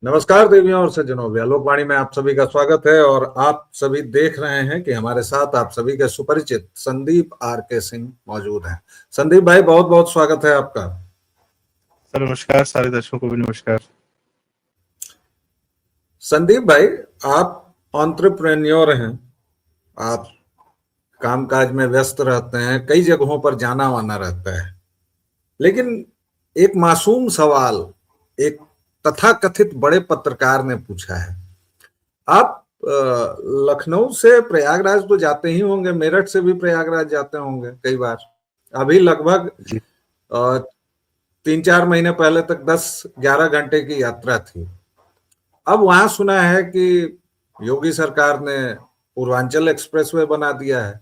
नमस्कार देवियों और सज्जनों, व्यालोकवाणी में आप सभी का स्वागत है। और आप सभी देख रहे हैं कि हमारे साथ आप सभी के सुपरिचित संदीप आर के सिंह मौजूद हैं। संदीप भाई, बहुत बहुत स्वागत है आपका। सर नमस्कार, सारे दर्शकों को भी नमस्कार। संदीप भाई, आप एंटरप्रेन्योर हैं। आप कामकाज में व्यस्त रहते हैं, कई जगहों पर जाना वाना रहता है, लेकिन एक मासूम सवाल एक तथाकथित बड़े पत्रकार ने पूछा है। आप लखनऊ से प्रयागराज तो जाते ही होंगे, मेरठ से भी प्रयागराज जाते होंगे कई बार। अभी लगभग जी 3-4 महीने पहले तक 10-11 घंटे की यात्रा थी। अब वहां सुना है कि योगी सरकार ने पूर्वांचल एक्सप्रेसवे बना दिया है।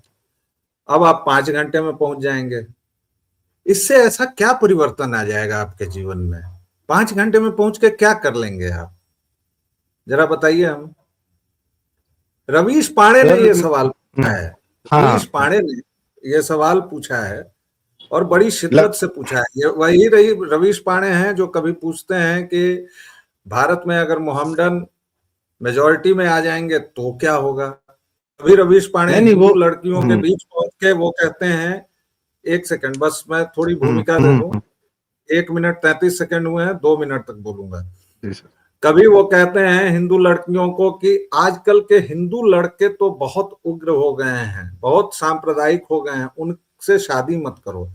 अब आप 5 घंटे में पहुंच जाएंगे। इससे ऐसा क्या परिवर्तन आ जाएगा आपके जीवन में? 5 घंटे में पहुंच के क्या कर लेंगे आप, जरा बताइए हम। रवीश पांडे ने सर। ये सवाल पूछा है। रवीश हाँ, पांडे ने ये सवाल पूछा है और बड़ी लग, शिद्दत से पूछा है। ये वही रही रवीश पांडे हैं जो कभी पूछते हैं कि भारत में अगर मोहम्मडन मेजोरिटी में आ जाएंगे तो क्या होगा। अभी रवीश पांडे नहीं नहीं वो हिंदू लड़कियों के बीच पहुंच के वो कहते हैं, एक सेकंड बस मैं थोड़ी भूमिका दे दूं। 1 मिनट 33 सेकंड हुए हैं, 2 मिनट तक बोलूंगा। जी सर। कभी वो कहते हैं हिंदू लड़कियों को कि आजकल के हिंदू लड़के तो बहुत उग्र हो गए हैं, बहुत सांप्रदायिक हो गए हैं, उनसे शादी मत करो।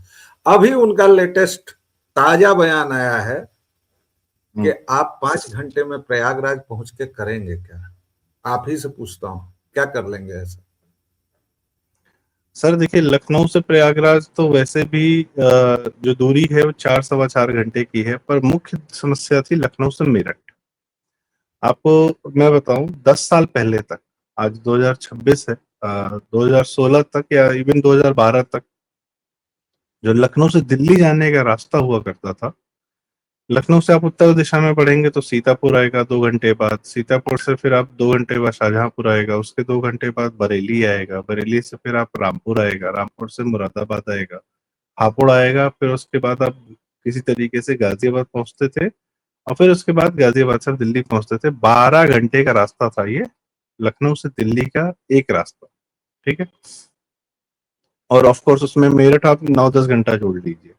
अभी उनका लेटेस्ट ताजा बयान आया है कि आप 5 घंटे में प्रयागराज पहुंच के करेंगे क्या। आप ही से पूछता हूं, क्या कर लेंगे ऐसा? सर देखिए, लखनऊ से प्रयागराज तो वैसे भी जो दूरी है वो 4 सवा 4 घंटे की है, पर मुख्य समस्या थी लखनऊ से मेरठ। आपको मैं बताऊं, 10 साल पहले तक, आज 2026 है, 2016 तक या इवन 2012 तक जो लखनऊ से दिल्ली जाने का रास्ता हुआ करता था, लखनऊ से आप उत्तर दिशा में बढ़ेंगे तो सीतापुर आएगा 2 घंटे बाद, सीतापुर से फिर आप 2 घंटे बाद शाहजहांपुर आएगा, उसके 2 घंटे बाद बरेली आएगा, बरेली से फिर आप रामपुर आएगा, रामपुर से मुरादाबाद आएगा, हापुड़ आएगा, फिर उसके बाद आप किसी तरीके से गाजियाबाद पहुंचते थे, और फिर उसके बाद गाजियाबाद से दिल्ली पहुंचते थे। 12 घंटे का रास्ता था ये, लखनऊ से दिल्ली का एक रास्ता। ठीक है। और ऑफ कोर्स उसमें मेरठ आप 9-10 घंटा जोड़ लीजिए।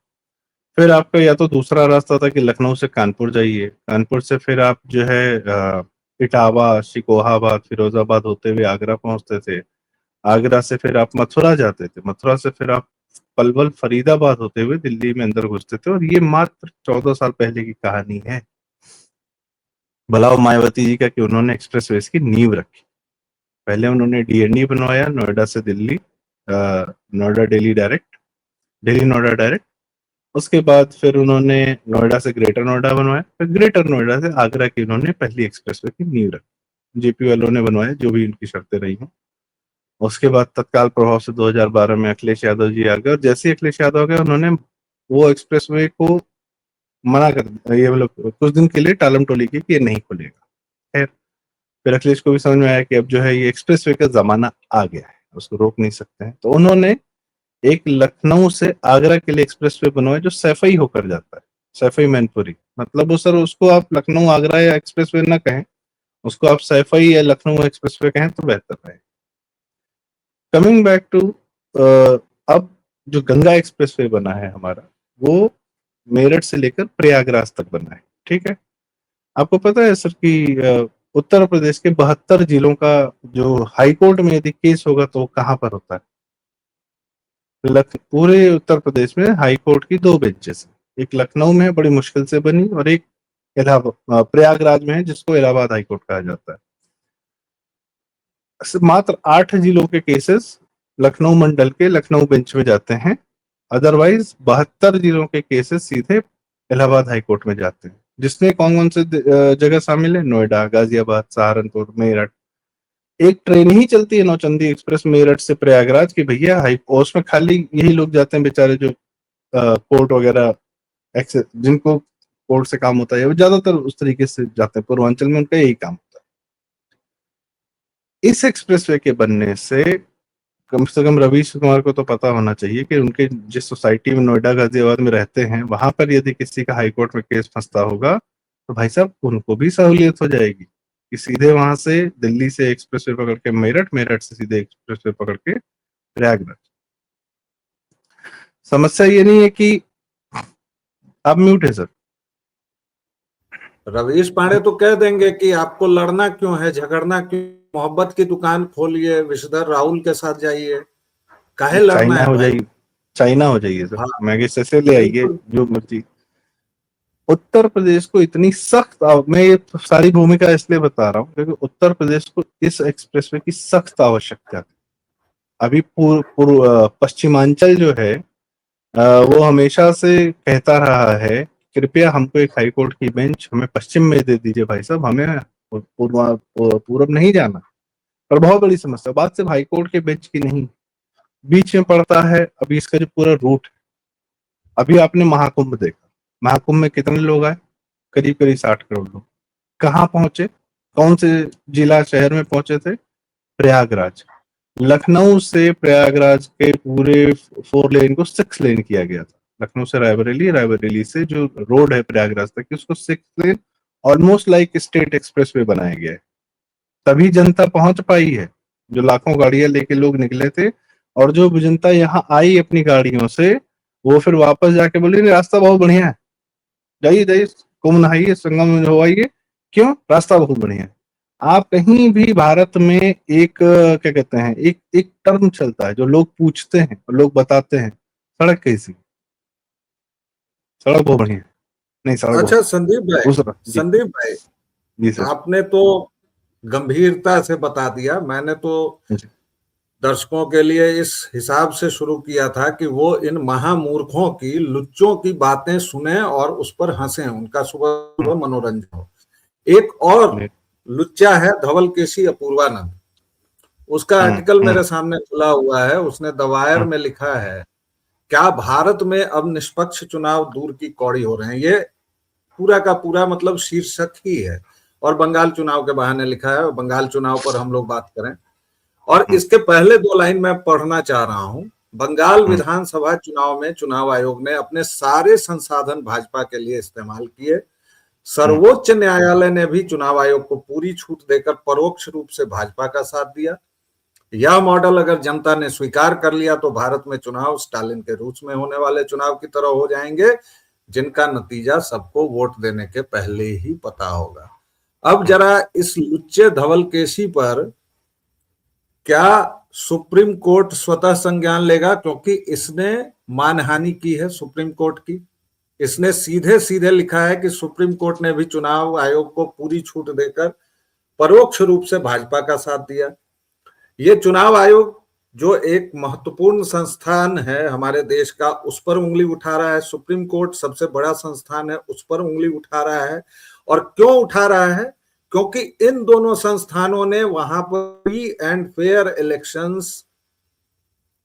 फिर आपका या तो दूसरा रास्ता था कि लखनऊ से कानपुर जाइए, कानपुर से फिर आप जो है इटावा, शिकोहाबाद, फिरोजाबाद होते हुए आगरा पहुंचते थे, आगरा से फिर आप मथुरा जाते थे, मथुरा से फिर आप पलवल, फरीदाबाद होते हुए दिल्ली में अंदर घुसते थे। और ये मात्र 14 साल पहले की कहानी है। भला मायावती जी का कि उन्होंने एक्सप्रेसवेज की नींव रखी। पहले उन्होंने डीएनडी बनवाया नोएडा से दिल्ली, नोएडा दिल्ली डायरेक्ट, दिल्ली नोएडा डायरेक्ट। उसके बाद फिर उन्होंने नोएडा से ग्रेटर नोएडा बनवाया, फिर ग्रेटर नोएडा से आगरा की उन्होंने पहली एक्सप्रेसवे की नींव रखी। जेपी वालों ने बनवाया, जो भी उनकी शर्तें रही हों। उसके बाद तत्काल प्रभाव से 2012 में अखिलेश यादव जी आ गए, और जैसे ही अखिलेश यादव आ गए उन्होंने वो एक्सप्रेसवे को मना कर दिया, ये मतलब कुछ दिन के लिए टालम टोली की कि ये नहीं खुलेगा। खैर, फिर अखिलेश को भी समझ में आया कि अब जो है ये एक्सप्रेसवे का जमाना आ गया है, उसको रोक नहीं सकते हैं, तो उन्होंने एक लखनऊ से आगरा के लिए एक्सप्रेसवे बनवाया जो सैफई होकर जाता है, सैफई मैनपुरी। मतलब वो सर, उसको आप लखनऊ आगरा या एक्सप्रेसवे ना कहें, उसको आप सैफई या लखनऊ एक्सप्रेसवे कहें तो बेहतर है। कमिंग बैक टू, अब जो गंगा एक्सप्रेसवे बना है हमारा, वो मेरठ से लेकर प्रयागराज तक बना है। ठीक है। आपको पता है सर कि उत्तर प्रदेश के 72 जिलों का जो हाई कोर्ट में यदि केस होगा तो वो कहाँ पर होता है? पूरे उत्तर प्रदेश में हाई कोर्ट की 2 बेंचेस हैं, एक लखनऊ में बड़ी मुश्किल से बनी, और एक इलाहाबाद प्रयागराज में है, जिसको इलाहाबाद हाई कोर्ट कहा जाता है। मात्र 8 जिलों के केसेस लखनऊ मंडल के लखनऊ बेंच में जाते हैं, अदरवाइज 72 जिलों के केसेस सीधे इलाहाबाद हाई कोर्ट में जाते हैं। जिसमें कौन कौन से जगह शामिल है? नोएडा, गाजियाबाद, सहारनपुर, मेरठ। एक ट्रेन ही चलती है नौचंदी एक्सप्रेस मेरठ से प्रयागराज की भैया, हाई, और उसमें खाली यही लोग जाते हैं बेचारे जो कोर्ट वगैरह एक्सेस, जिनको कोर्ट से काम होता है, वो ज्यादातर उस तरीके से जाते हैं, पूर्वांचल में उनका यही काम होता है। इस एक्सप्रेसवे के बनने से कम रवीश कुमार को तो पता होना चाहिए कि उनके जिस सोसाइटी में नोएडा गाजियाबाद में रहते हैं, वहां पर यदि किसी का हाईकोर्ट में केस फंसता होगा तो भाई साहब उनको भी सहूलियत हो जाएगी कि सीधे वहां से दिल्ली से एक्सप्रेसवे पकड़ के मेरठ, मेरठ से सीधे एक्सप्रेसवे पकड़ के प्रयागराज। समस्या ये नहीं है कि आप म्यूट है सर। रवीश पांडे तो कह देंगे कि आपको लड़ना क्यों है, झगड़ना क्यों, मोहब्बत की दुकान खोलिए, विशधर राहुल के साथ जाइए, काहे लड़ना चाइना है हो भाई। जाइए, चाइना हो जाइए सर, हाँ मैगी से ले आइए बिल्कुल। जो मर्जी। उत्तर प्रदेश को इतनी सख्त मैं ये सारी भूमिका इसलिए बता रहा हूँ क्योंकि उत्तर प्रदेश को इस एक्सप्रेसवे की सख्त आवश्यकता थी। अभी पश्चिमांचल जो है वो हमेशा से कहता रहा है कृपया हमको एक हाईकोर्ट की बेंच हमें पश्चिम में दे दीजिए भाई साहब, हमें पूर्व नहीं जाना। पर बहुत बड़ी समस्या बात सिर्फ हाईकोर्ट के बेंच की नहीं, बीच में पड़ता है अभी इसका जो पूरा रूट है। अभी आपने महाकुंभ देखा, महाकुंभ में कितने लोग आए, करीब करीब 60 करोड़ लोग। कहाँ पहुंचे, कौन से जिला शहर में पहुंचे थे, प्रयागराज। लखनऊ से प्रयागराज के पूरे 4 लेन को 6 लेन किया गया था। लखनऊ से रायबरेली, रायबरेली से जो रोड है प्रयागराज तक की उसको 6 lane, almost like state expressway बनाया गया है। तभी जनता पहुंच पाई है, जो लाखों गाड़ियां लेके लोग निकले थे। और जो जनता यहाँ आई अपनी गाड़ियों से, वो फिर वापस जाके बोली नहीं रास्ता बहुत बढ़िया है, जाइए जाइए कुंभ नहाइए, संगम में हो आइए। क्यों, रास्ता बहुत बढ़िया है। आप कहीं भी भारत में एक क्या कहते हैं, एक एक टर्म चलता है जो लोग पूछते हैं और लोग बताते हैं, सड़क कैसी, सड़क बहुत बढ़िया है, नहीं सड़क बहुत, अच्छा संदीप भाई, दूसरा जी, संदीप भाई, जी सर, आपने तो गंभीरता से बता दिया। मैंने तो जी, दर्शकों के लिए इस हिसाब से शुरू किया था कि वो इन महामूर्खों की, लुच्चों की बातें सुने और उस पर हंसें, उनका सुबह सुबह मनोरंजन हो। एक और जी, लुच्चा है धवल केसी अपूर्वानंद। उसका हम्म, आर्टिकल हम्म, मेरे सामने खुला हुआ है। उसने द वायर हम्म, में लिखा है, क्या भारत में अब निष्पक्ष चुनाव दूर की कौड़ी हो रहे हैं। ये पूरा का पूरा मतलब शीर्षक ही है। और बंगाल चुनाव के बहाने लिखा है, बंगाल चुनाव पर हम लोग बात करें। और हम्म, इसके पहले 2 लाइन मैं पढ़ना चाह रहा हूं। बंगाल हम्म, विधानसभा चुनाव में चुनाव आयोग ने अपने सारे संसाधन भाजपा के लिए इस्तेमाल किए। हम्म, सर्वोच्च न्यायालय ने भी चुनाव आयोग को पूरी छूट देकर परोक्ष रूप से भाजपा का साथ दिया। यह मॉडल अगर जनता ने स्वीकार कर लिया तो भारत में चुनाव स्टालिन के रूस में होने वाले चुनाव की तरह हो जाएंगे, जिनका नतीजा सबको वोट देने के पहले ही पता होगा। अब हम्म। जरा इस लुच्चे धवल केसी पर क्या सुप्रीम कोर्ट स्वतः संज्ञान लेगा, क्योंकि इसने मानहानि की है सुप्रीम कोर्ट की। इसने सीधे सीधे लिखा है कि सुप्रीम कोर्ट ने भी चुनाव आयोग को पूरी छूट देकर परोक्ष रूप से भाजपा का साथ दिया। ये चुनाव आयोग जो एक महत्वपूर्ण संस्थान है हमारे देश का, उस पर उंगली उठा रहा है। सुप्रीम कोर्ट सबसे बड़ा संस्थान है, उस पर उंगली उठा रहा है। और क्यों उठा रहा है, क्योंकि इन दोनों संस्थानों ने वहां पर फ्री एंड फेयर इलेक्शंस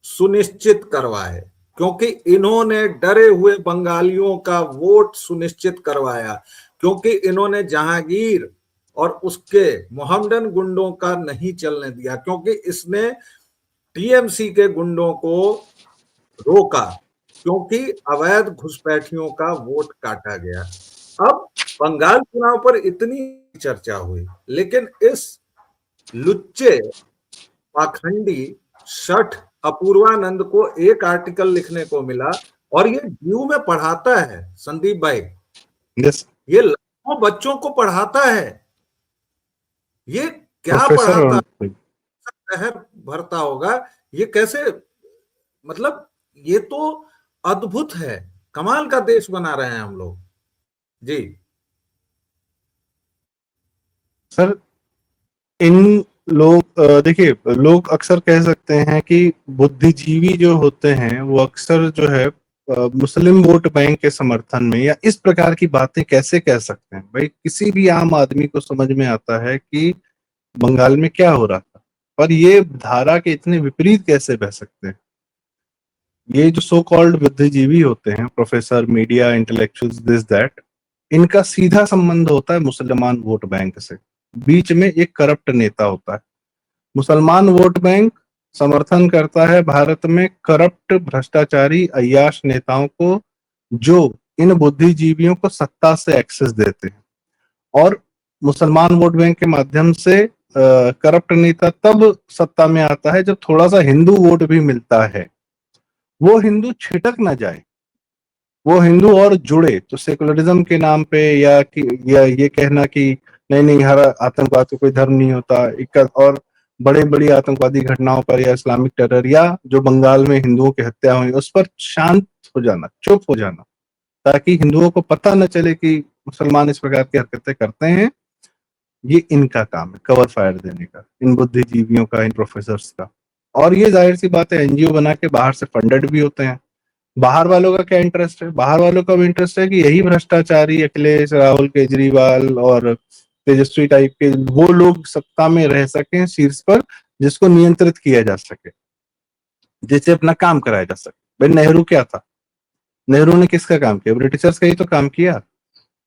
सुनिश्चित करवाए, क्योंकि इन्होंने डरे हुए बंगालियों का वोट सुनिश्चित करवाया, क्योंकि इन्होंने जहांगीर और उसके मोहम्मदन गुंडों का नहीं चलने दिया, क्योंकि इसने टीएमसी के गुंडों को रोका, क्योंकि अवैध घुसपैठियों का वोट काटा गया। अब बंगाल चुनाव पर इतनी चर्चा हुई, लेकिन इस लुच्चे पाखंडी शठ अपूर्वानंद को एक आर्टिकल लिखने को मिला, और ये ड्यू में पढ़ाता है संदीप भाई। यस, ये लाखों बच्चों को पढ़ाता है। ये क्या प्रोफेसर पढ़ाता, और जहर भरता होगा। ये कैसे, मतलब ये तो अद्भुत है। कमाल का देश बना रहे हैं हम लोग जी। सर इन लोग देखिए, लोग अक्सर कह सकते हैं कि बुद्धिजीवी जो होते हैं वो अक्सर जो है मुस्लिम वोट बैंक के समर्थन में या इस प्रकार की बातें कैसे कह सकते हैं। भाई किसी भी आम आदमी को समझ में आता है कि बंगाल में क्या हो रहा था, पर ये धारा के इतने विपरीत कैसे बह सकते हैं। ये जो सो कॉल्ड बुद्धिजीवी होते हैं, professor, media intellectuals, this that, इनका सीधा संबंध होता है मुसलमान वोट बैंक से। बीच में एक करप्ट नेता होता है। मुसलमान वोट बैंक समर्थन करता है भारत में करप्ट, भ्रष्टाचारी, अय्याश नेताओं को, जो इन बुद्धिजीवियों को सत्ता से एक्सेस देते हैं। और मुसलमान वोट बैंक के माध्यम से करप्ट नेता तब सत्ता में आता है जब थोड़ा सा हिंदू वोट भी मिलता है, वो हिंदू छिटक ना जाए, वो हिंदू और जुड़े। तो सेकुलरिज्म के नाम पे या ये कहना कि नहीं नहीं हर आतंकवाद को कोई धर्म नहीं होता, और बड़े बड़ी आतंकवादी घटनाओं पर या इस्लामिक टेरर या जो बंगाल में हिंदुओं की हत्या हुई उस पर शांत हो जाना, चुप हो जाना, ताकि हिंदुओं को पता न चले कि मुसलमान इस प्रकार की हरकतें करते हैं। ये इनका काम है कवर फायर देने का, इन बुद्धिजीवियों का, इन प्रोफेसर्स का। और ये जाहिर सी बात है एनजीओ बना के बाहर से फंडेड भी होते हैं। बाहर वालों का क्या इंटरेस्ट है? बाहर वालों का भी इंटरेस्ट है कि यही भ्रष्टाचारी अखिलेश, राहुल केजरीवाल और तेजस्वी टाइप के वो लोग सत्ता में रह सकें शीर्ष पर, जिसको नियंत्रित किया जा सके, जिससे अपना काम कराया जा सके। भाई नेहरू क्या था? नेहरू ने किसका काम किया? ब्रिटिशर्स का ही तो काम किया।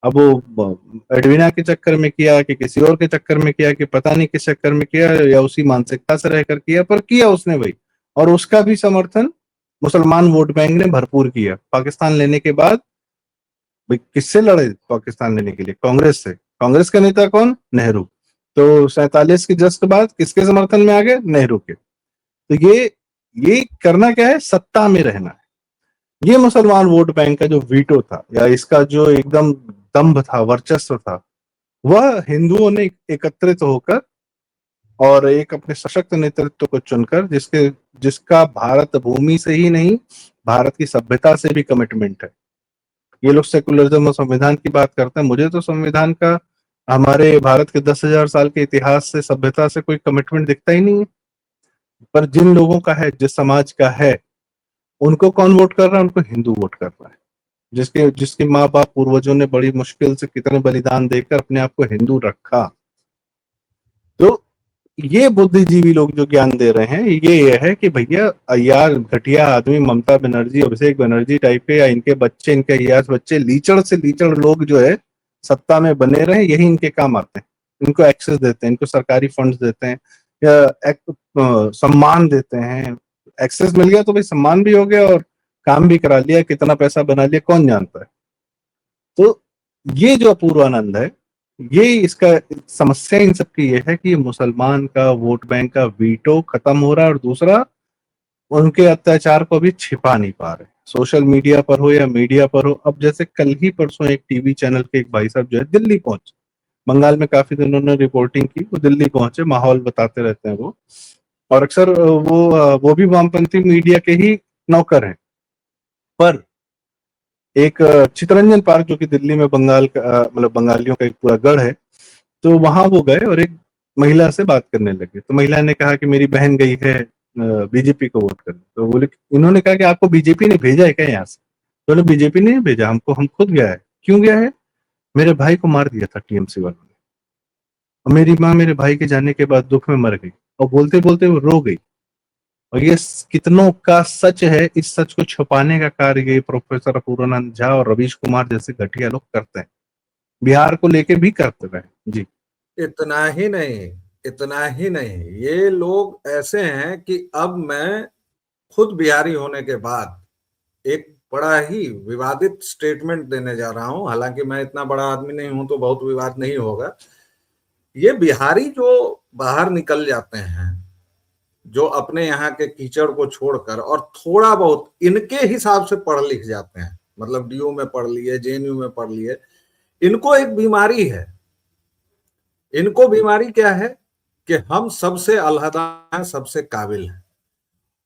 अब वो एडवीना के चक्कर में किया कि किसी और के चक्कर में किया कि पता नहीं किस चक्कर में किया, या उसी मानसिकता से रहकर किया, पर किया उसने भाई। और उसका भी समर्थन मुसलमान वोट बैंक ने भरपूर किया। पाकिस्तान लेने के बाद भाई किससे लड़े पाकिस्तान लेने के लिए? कांग्रेस से। कांग्रेस का नेता कौन? नेहरू। तो 47 के जस्ट बाद किसके समर्थन में आ गए? नेहरू के। तो ये करना क्या है? सत्ता में रहना है। ये मुसलमान वोट बैंक का जो वीटो था, या इसका जो एकदम दंभ था, वर्चस्व था, वह हिंदुओं ने एकत्रित होकर और एक अपने सशक्त नेतृत्व को चुनकर, जिसका भारत भूमि से ही नहीं, भारत की सभ्यता से भी कमिटमेंट है। ये लोग सेकुलरिज्म और संविधान की बात करते हैं, मुझे तो संविधान का हमारे भारत के 10,000 साल के इतिहास से, सभ्यता से कोई कमिटमेंट दिखता ही नहीं है। पर जिन लोगों का है, जिस समाज का है, उनको कौन वोट कर रहा है? उनको हिंदू वोट कर रहा है। जिसके जिसके माँ बाप पूर्वजों ने बड़ी मुश्किल से कितने बलिदान देकर अपने आप को हिंदू रखा। तो ये बुद्धिजीवी लोग जो ज्ञान दे रहे हैं, ये है कि भैया यार घटिया आदमी ममता बनर्जी, अभिषेक बनर्जी टाइप के, या इनके बच्चे, इनके अय्याज बच्चे, लीचड़ से लीचड़ लोग जो है सत्ता में बने रहे, यही इनके काम आते हैं। इनको एक्सेस देते हैं, इनको सरकारी फंड्स देते हैं, या सम्मान देते हैं। एक्सेस मिल गया तो भाई सम्मान भी हो गया, और काम भी करा लिया, कितना पैसा बना लिया कौन जानता है। तो ये जो अपूर्वानंद है, ये इसका समस्या इन सबकी ये है कि मुसलमान का वोट बैंक का वीटो खत्म हो रहा है, और दूसरा उनके अत्याचार को भी छिपा नहीं पा रहे, सोशल मीडिया पर हो या मीडिया पर हो। अब जैसे कल ही परसों एक टीवी चैनल के एक भाई साहब जो है दिल्ली पहुंचे, बंगाल में काफी दिनों ने रिपोर्टिंग की, वो दिल्ली पहुंचे, माहौल बताते रहते हैं वो। और अक्सर वो भी वामपंथी मीडिया के ही नौकर हैं। पर एक चितरंजन पार्क, जो कि दिल्ली में बंगाल का मतलब बंगालियों का एक पूरा गढ़ है, तो वहां वो गए और एक महिला से बात करने लगे। तो महिला ने कहा कि मेरी बहन गई है बीजेपी को वोट करने। तो बोले, इन्होंने कहा कि आपको बीजेपी ने भेजा है क्या यहाँ से? तो बोले बीजेपी ने भेजा हमको, हम खुद गया है। क्यों गया है? मेरे भाई को मार दिया था टीएमसी वालों ने, और मेरी माँ मेरे भाई के जाने के बाद दुख में मर गई। और बोलते बोलते वो रो गई। और ये कितनों का सच है, इस सच को छुपाने का कार्य ये प्रोफेसर अपूर्वानंद झा और रवीश कुमार जैसे घटिया लोग करते हैं, बिहार को लेके भी करते रहे जी। इतना ही नहीं, इतना ही नहीं, ये लोग ऐसे हैं कि अब मैं खुद बिहारी होने के बाद एक बड़ा ही विवादित स्टेटमेंट देने जा रहा हूं। हालांकि मैं इतना बड़ा आदमी नहीं हूं तो बहुत विवाद नहीं होगा। ये बिहारी जो बाहर निकल जाते हैं, जो अपने यहाँ के कीचड़ को छोड़कर और थोड़ा बहुत इनके हिसाब से पढ़ लिख जाते हैं, मतलब डीयू में पढ़ लिए, जेएनयू में पढ़ लिए, इनको एक बीमारी है। इनको बीमारी क्या है कि हम सबसे अलहदा हैं, सबसे काबिल हैं।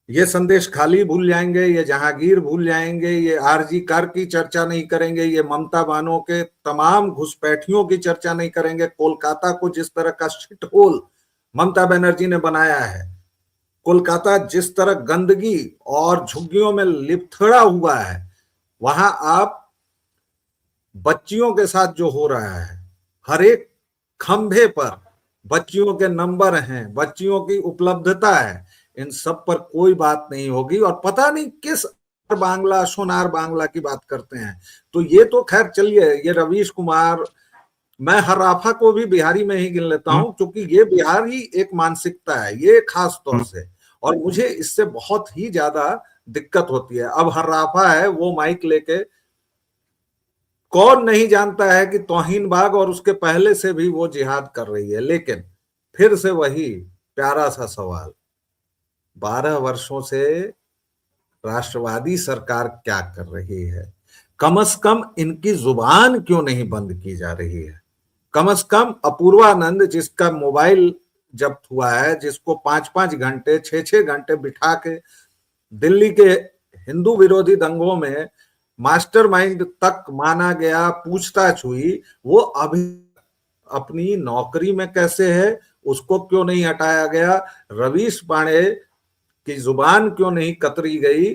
ये संदेश खाली भूल जाएंगे, ये जहांगीर भूल जाएंगे, ये आरजी कर की चर्चा नहीं करेंगे, ये ममता बानो के तमाम घुसपैठियों की चर्चा नहीं करेंगे। कोलकाता को जिस तरह का शिट होल ममता बनर्जी ने बनाया है, कोलकाता जिस तरह गंदगी और झुग्गियों में लिपथड़ा हुआ है, वहां आप बच्चियों के साथ जो हो रहा है, हर एक खंभे पर बच्चियों के नंबर हैं, बच्चियों की उपलब्धता है, इन सब पर कोई बात नहीं होगी। और पता नहीं किस बांग्ला, सोनार बांग्ला की बात करते हैं। तो ये तो खैर चलिए, ये रवीश कुमार, मैं हर्राफा को भी बिहारी में ही गिन लेता हूं, क्योंकि ये बिहारी एक मानसिकता है, ये खास तौर से, और मुझे इससे बहुत ही ज्यादा दिक्कत होती है। अब हर्राफा है, वो माइक लेके कौन नहीं जानता है कि तौहीन बाग और उसके पहले से भी वो जिहाद कर रही है। लेकिन फिर से वही प्यारा सा सवाल, 12 वर्षों से राष्ट्रवादी सरकार क्या कर रही है? कम से कम इनकी जुबान क्यों नहीं बंद की जा रही है? कम से कम अपूर्वानंद, जिसका मोबाइल जब्त हुआ है, जिसको 5-5 घंटे 6-6 घंटे बिठा के दिल्ली के हिंदू विरोधी दंगों में मास्टरमाइंड तक माना गया, पूछताछ हुई, वो अभी अपनी नौकरी में कैसे है? उसको क्यों नहीं हटाया गया? रवीश पांडे की जुबान क्यों नहीं कतरी गई?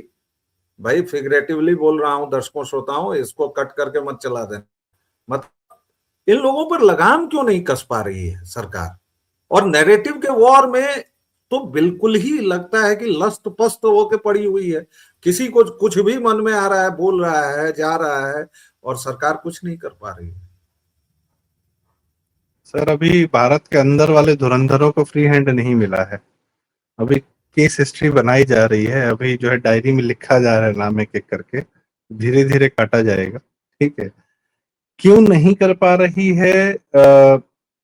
भाई फिगरेटिवली बोल रहा हूं दर्शकों श्रोताओं, इसको कट करके मत चला देना। मत, इन लोगों पर लगाम क्यों नहीं कस पा रही है सरकार? और नैरेटिव के वॉर में तो बिल्कुल ही लगता है कि लस्त पस्त होके पड़ी हुई है। किसी को कुछ भी मन में आ रहा है, बोल रहा है, जा रहा है, और सरकार कुछ नहीं कर पा रही है। सर अभी भारत के अंदर वाले धुरंधरों को फ्री हैंड नहीं मिला है। अभी केस हिस्ट्री बनाई जा रही है, अभी जो है डायरी में लिखा जा रहा है नाम एक एक करके, धीरे धीरे काटा जाएगा। ठीक है, क्यों नहीं कर पा रही है?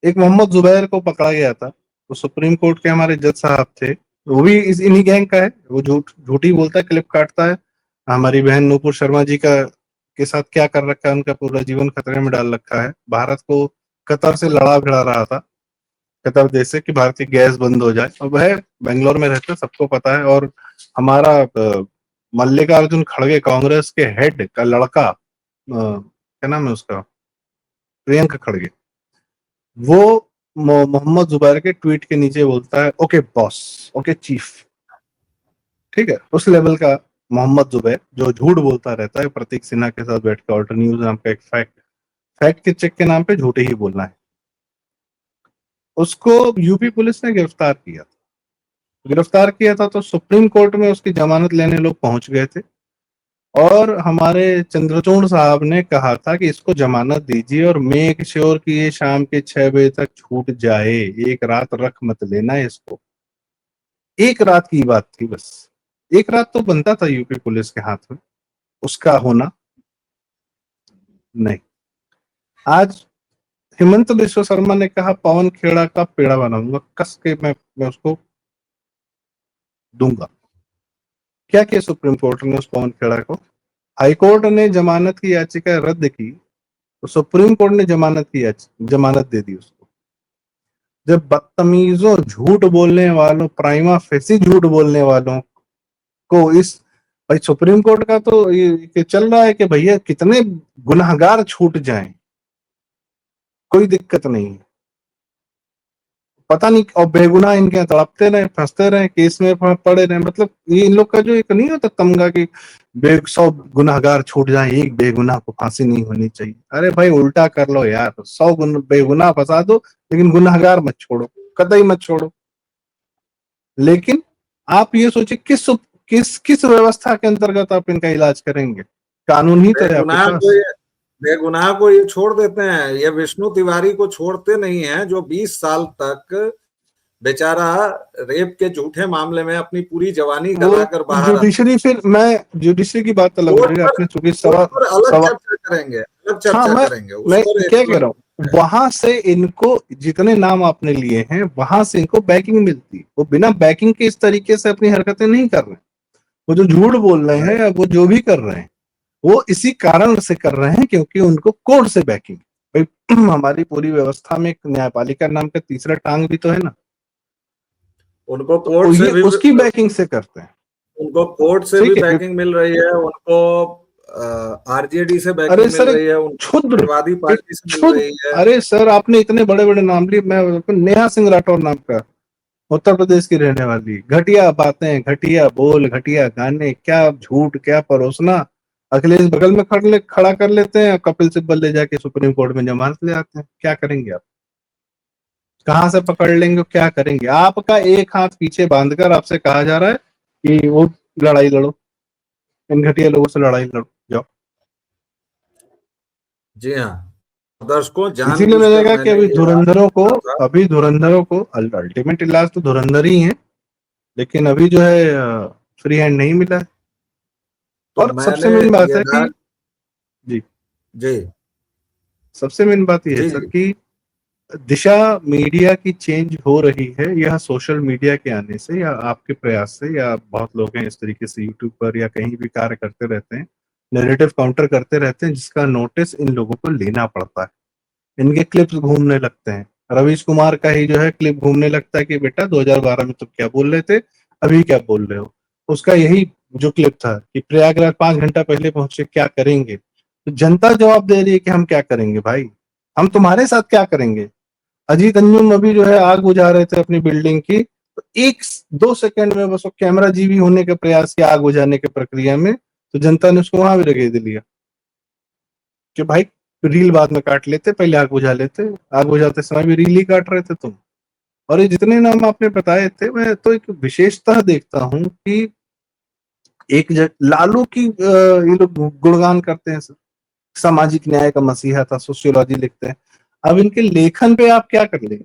एक मोहम्मद जुबैर को पकड़ा गया था, वो सुप्रीम कोर्ट के हमारे जज साहब थे, वो भी इन्हीं गैंग का है। वो झूठी बोलता है, क्लिप काटता है। हमारी बहन नूपुर शर्मा जी का के साथ क्या कर रखा है, उनका पूरा जीवन खतरे में डाल रखा है। भारत को कतर से लड़ा भिड़ा रहा था, कतर देश से, कि भारतीय गैस बंद हो जाए। और वह बेंगलोर में रहते, सबको पता है। और हमारा मल्लिकार्जुन खड़गे, कांग्रेस के हेड का लड़का, क्या नाम है उसका, प्रियंक खड़गे, वो मोहम्मद जुबैर के ट्वीट के नीचे बोलता है ओके बॉस, ओके चीफ। ठीक है, उस लेवल का मोहम्मद जुबैर, जो झूठ बोलता रहता है प्रतीक सिन्हा के साथ बैठ के। ऑल्टर न्यूज नाम का एक फैक्ट फैक्ट के चेक के नाम पे झूठे ही बोलना है। उसको यूपी पुलिस ने गिरफ्तार किया था तो सुप्रीम कोर्ट में उसकी जमानत लेने लोग पहुंच गए थे। और हमारे चंद्रचूड़ साहब ने कहा था कि इसको जमानत दीजिए और मेक श्योर कि ये शाम के 6 बजे तक छूट जाए, एक रात रख मत लेना इसको। एक रात की बात थी बस, एक रात तो बनता था यूपी पुलिस के हाथ में उसका होना। नहीं, आज हेमंत बिश्व शर्मा ने कहा पवन खेड़ा का पेड़ा बनाऊंगा, कस के मैं उसको दूंगा। क्या किया सुप्रीम कोर्ट ने उस पवन खेड़ा को? हाईकोर्ट ने जमानत की याचिका रद्द की तो सुप्रीम कोर्ट ने जमानत दे दी उसको। जब बदतमीजों, झूठ बोलने वालों, प्राइमा फेसी झूठ बोलने वालों को इस, भाई सुप्रीम कोर्ट का तो ये चल रहा है कि भैया कितने गुनाहगार छूट जाएं, कोई दिक्कत नहीं है, पता नहीं, और बेगुनाह इनके यहाँ तड़पते रहे, फंसते रहे, केस में पड़े रहे। मतलब ये इन लोग का जो एक नहीं होता तमगा कि 100 गुनाहगार छूट जाए, एक बेगुनाह को फांसी नहीं होनी चाहिए। अरे भाई उल्टा कर लो यार, 100 बेगुनाह फंसा दो, लेकिन गुनाहगार मत छोड़ो, कतई मत छोड़ो। लेकिन आप ये सोचिए किस किस किस व्यवस्था के अंतर्गत आप इनका इलाज करेंगे? कानून ही तो है आपके बेगुनाह को पास। ये बेगुनाह को ये छोड़ देते हैं, ये विष्णु तिवारी को छोड़ते नहीं है, जो 20 साल तक बेचारा रेप के झूठे मामले में अपनी पूरी जवानी वो गलाकर बाहर आता। जुडिशरी, फिर मैं जुडिशरी की बात अलग हो कोर्ट रही है, पर आपने चूंकि कोर्ट सवा पर अलग सवा चर्चा करेंगे, अलग हाँ, चर्चा करेंगे, मैं उस पर एक क्या कह रहा अलग हूँ, वहां से इनको जितने नाम आपने लिए हैं वहां से इनको बैकिंग मिलती है। वो बिना बैकिंग के इस तरीके से अपनी हरकतें नहीं कर रहे। वो जो झूठ बोल रहे हैं, वो जो भी कर रहे हैं, वो इसी कारण से कर रहे हैं क्योंकि उनको कोर्ट से बैकिंग। भाई हमारी पूरी व्यवस्था में एक न्यायपालिका नाम का तीसरा टांग भी तो है ना, उनको तो कोर्ट से ये भी उसकी बैकिंग से करते हैं। उनको कोर्ट से भी ठीक है, बैकिंग मिल रही है, उनको आरजेडी से अरे बैकिंग मिल सर एक रही है, उनको क्षुद्र समाजवादी एक पार्टी से मिल क्षुद्र रही है। अरे सर आपने इतने बड़े बड़े नाम लिए, मैं नेहा सिंह राठौर नाम का, उत्तर प्रदेश की रहने वाली, घटिया बातें, घटिया बोल, घटिया गाने, क्या झूठ, क्या परोसना। अखिलेश बगल में खड़ा कर लेते हैं, कपिल सिब्बल ले जाके सुप्रीम कोर्ट में जमानत ले आते हैं। क्या करेंगे आप? कहां से पकड़ लेंगे? क्या करेंगे? आपका एक हाथ पीछे बांधकर आपसे कहा जा रहा है कि वो लड़ाई लड़ो, इन घटिया लोगों से लड़ाई लड़ो जाओ। जी हाँ, दर्शकों इसीलिए मैंने जानबूझकर कहा कि मैंने अभी ये बात धुरंधरों को कहा था। अल्टीमेट इलाज तो धुरंधर ही है, लेकिन अभी जो है फ्री हैंड नहीं मिला है। तो और मैंने सबसे मेन बात ये है ना, कि जी, जी, सबसे मेन बात यह है जी सर जी। कि दिशा मीडिया की चेंज हो रही है, यह सोशल मीडिया के आने से या आपके प्रयास से, या बहुत लोग हैं इस तरीके से यूट्यूब पर या कहीं भी कार्य करते रहते हैं, नैरेटिव काउंटर करते रहते हैं, जिसका नोटिस इन लोगों को लेना पड़ता है। इनके क्लिप्स घूमने लगते हैं, रवीश कुमार का ही जो है क्लिप घूमने लगता है कि बेटा 2012 में तुम क्या बोल रहे थे, अभी क्या बोल रहे हो। उसका यही जो क्लिप था कि प्रयागराज 5 घंटा पहले पहुंचे, क्या करेंगे। तो जनता जवाब दे रही है कि हम क्या करेंगे भाई, हम तुम्हारे साथ क्या करेंगे। अजीत अंजुम अभी जो है आग बुझा रहे थे अपनी बिल्डिंग की, तो 1-2 सेकंड में बस वो कैमरा जीवी होने के प्रयास किया आग बुझाने के प्रक्रिया में, तो जनता ने उसको वहां भी लगेज लिया कि भाई रील बाद में काट लेते, पहले आग बुझा लेते, आग बुझाते समय भी रील ही काट रहे थे तुम। और ये जितने नाम आपने बताए थे, मैं तो एक विशेषता देखता हूँ कि लालू की ये लोग गुणगान करते हैं सर, सामाजिक न्याय का मसीहा था, सोशियोलॉजी लिखते हैं। अब इनके लेखन पे आप क्या कर लेंगे।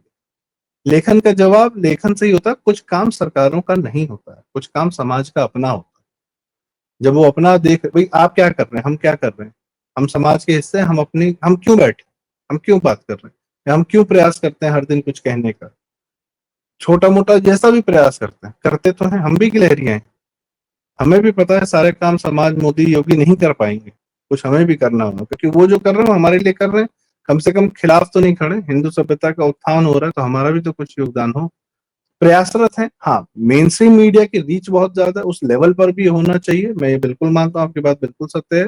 लेखन का जवाब लेखन से ही होता है, कुछ काम सरकारों का नहीं होता है, कुछ काम समाज का अपना होता है। जब वो अपना देख भाई आप क्या कर रहे हैं, हम क्या कर रहे हैं, हम समाज के हिस्से हैं, हम क्यों बैठे, हम क्यों बात कर रहे हैं, या हम क्यों प्रयास करते हैं हर दिन कुछ कहने का, छोटा मोटा जैसा भी प्रयास करते हैं, करते तो हैं, हम भी गिलहरियां हैं। हमें भी पता है सारे काम समाज मोदी योगी नहीं कर पाएंगे, कुछ हमें भी करना होगा, क्योंकि वो जो कर रहे हैं वो हमारे लिए कर रहे हैं। कम से कम खिलाफ तो नहीं खड़े, हिंदू सभ्यता का उत्थान हो रहा है तो हमारा भी तो कुछ योगदान हो। प्रयासरत है, हाँ। मेन स्ट्रीम मीडिया की रीच बहुत ज्यादा है, उस लेवल पर भी होना चाहिए, मैं ये बिल्कुल मानता हूँ, आपकी बात बिल्कुल सत्य है।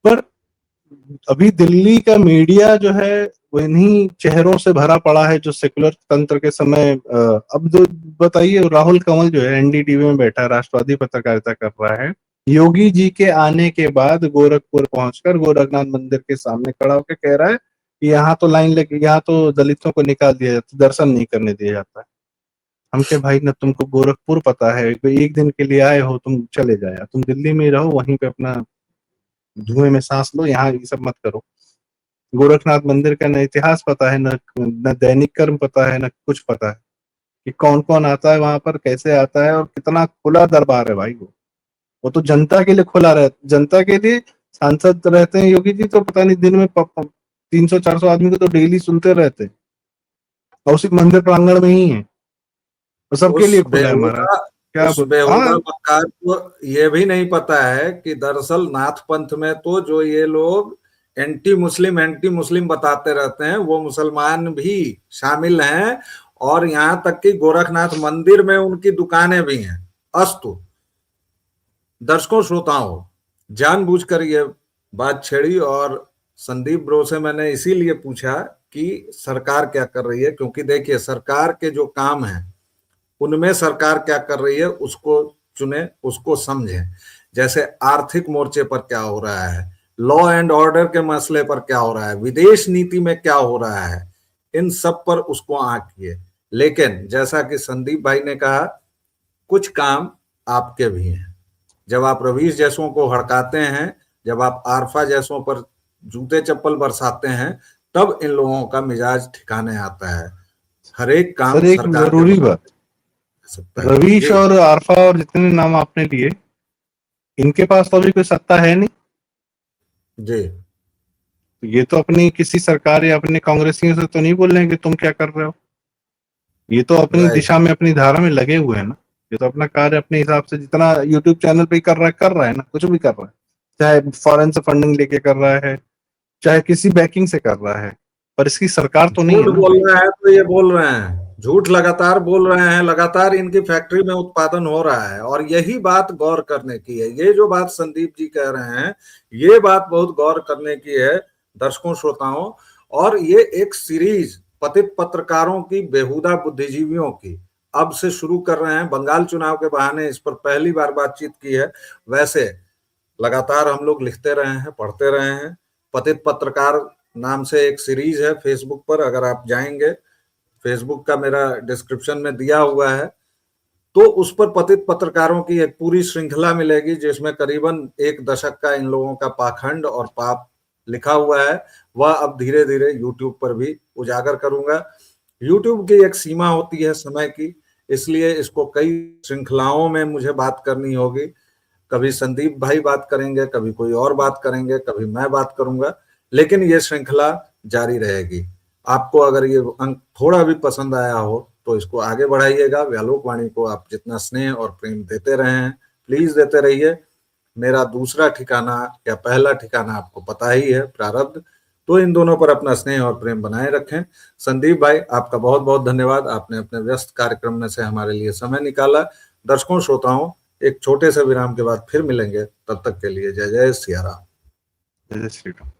पर अभी दिल्ली का मीडिया जो है वो इन्हीं चेहरों से भरा पड़ा है जो सेकुलर तंत्र के समय अब जो बताइए, राहुल कंवल जो है एनडीटीवी में बैठा है, राष्ट्रवादी पत्रकारिता कर रहा है, योगी जी के आने के बाद गोरखपुर पहुंचकर गोरखनाथ मंदिर के सामने खड़ा होकर कह रहा है कि यहाँ तो लाइन लगे, यहाँ तो दलितों को निकाल दिया जाता, दर्शन नहीं करने दिया जाता है। हम के भाई ना तुमको गोरखपुर पता है, कोई एक दिन के लिए आए हो, तुम चले जाया, तुम दिल्ली में ही रहो, वहीं पे अपना धुएं में सांस लो, यहाँ ये सब मत करो। गोरखनाथ मंदिर का न इतिहास पता है, न दैनिक कर्म पता है, न कुछ पता है कि कौन कौन आता है वहां पर, कैसे आता है, और कितना खुला दरबार है भाई वो तो जनता के लिए खुला रहता, जनता के लिए। सांसद रहते हैं योगी जी तो पता नहीं दिन में 300-400 आदमी को तो डेली सुनते रहते हैं, और उसी मंदिर प्रांगण में ही है, तो सबके उस लिए खुला है महाराज। बेहुदा क्या उस बोल, बेहुदा हाँ। मक्कार को ये भी नहीं पता है कि दरअसल नाथ पंथ में तो जो ये लोग एंटी मुस्लिम बताते रहते हैं वो मुसलमान भी शामिल हैं, और यहाँ तक कि गोरखनाथ मंदिर में उनकी दुकानें भी हैं। अस्तु, दर्शकों श्रोताओं, जानबूझकर ये बात छेड़ी, और संदीप ब्रो से मैंने इसीलिए पूछा कि सरकार क्या कर रही है, क्योंकि देखिए सरकार के जो काम हैं उनमें सरकार क्या कर रही है उसको चुने, उसको समझें। जैसे आर्थिक मोर्चे पर क्या हो रहा है, लॉ एंड ऑर्डर के मसले पर क्या हो रहा है, विदेश नीति में क्या हो रहा है, इन सब पर उसको आंकिए। लेकिन जैसा कि संदीप भाई ने कहा, कुछ काम आपके भी हैं। जब आप रवीश जैसों को हड़काते हैं, जब आप आरफा जैसों पर जूते चप्पल बरसाते हैं, तब इन लोगों का मिजाज ठिकाने आता है। हर एक काम सर एक सरकार के जरूरी बात, बता सकता है रवीश जी। और आरफा और जितने नाम आपने लिए, इनके पास तो अभी कोई सत्ता है नहीं। जी ये तो अपनी किसी सरकार या अपने कांग्रेसियों से तो नहीं बोल रहे हैं कि तुम क्या कर रहे हो। ये तो अपनी राइट। दिशा में अपनी धारा में लगे हुए हैं ना। ये तो अपना कार्य अपने हिसाब से जितना यूट्यूब चैनल पे ही कर रहा है ना, कुछ भी कर रहा है, चाहे फॉरेन से फंडिंग लेके कर रहा है, चाहे किसी बैकिंग से कर रहा है, पर इसकी सरकार तो नहीं झूठ है ना। बोल रहे हैं तो ये बोल रहे हैं, झूठ लगातार बोल रहे हैं, लगातार इनकी फैक्ट्री में उत्पादन हो रहा है, और यही बात गौर करने की है। ये जो बात संदीप जी कह रहे हैं, ये बात बहुत गौर करने की है दर्शकों श्रोताओं। और ये एक सीरीज पतित पत्रकारों की, बेहुदा बुद्धिजीवियों की अब से शुरू कर रहे हैं। बंगाल चुनाव के बहाने इस पर पहली बार बातचीत की है। वैसे लगातार हम लोग लिखते रहे हैं, पढ़ते रहे हैं। पतित पत्रकार नाम से एक सीरीज है फेसबुक पर, अगर आप जाएंगे, फेसबुक का मेरा डिस्क्रिप्शन में दिया हुआ है, तो उस पर पतित पत्रकारों की एक पूरी श्रृंखला मिलेगी, जिसमें करीबन 1 दशक का इन लोगों का पाखंड और पाप लिखा हुआ है। वह अब धीरे धीरे यूट्यूब पर भी उजागर करूंगा। यूट्यूब की एक सीमा होती है समय की, इसलिए इसको कई श्रृंखलाओं में मुझे बात करनी होगी। कभी संदीप भाई बात करेंगे, कभी कोई और बात करेंगे, कभी मैं बात करूंगा। लेकिन ये श्रृंखला जारी रहेगी। आपको अगर ये अंक थोड़ा भी पसंद आया हो तो इसको आगे बढ़ाइएगा। व्यालोक वाणी को आप जितना स्नेह और प्रेम देते रहे हैं, प्लीज देते रहिए। मेरा दूसरा ठिकाना या पहला ठिकाना आपको पता ही है, प्रारब्ध। तो इन दोनों पर अपना स्नेह और प्रेम बनाए रखें। संदीप भाई, आपका बहुत बहुत धन्यवाद। आपने अपने व्यस्त कार्यक्रम में से हमारे लिए समय निकाला। दर्शकों श्रोताओं, एक छोटे से विराम के बाद फिर मिलेंगे। तब तक के लिए जय जय सिया राम। जय श्री राम।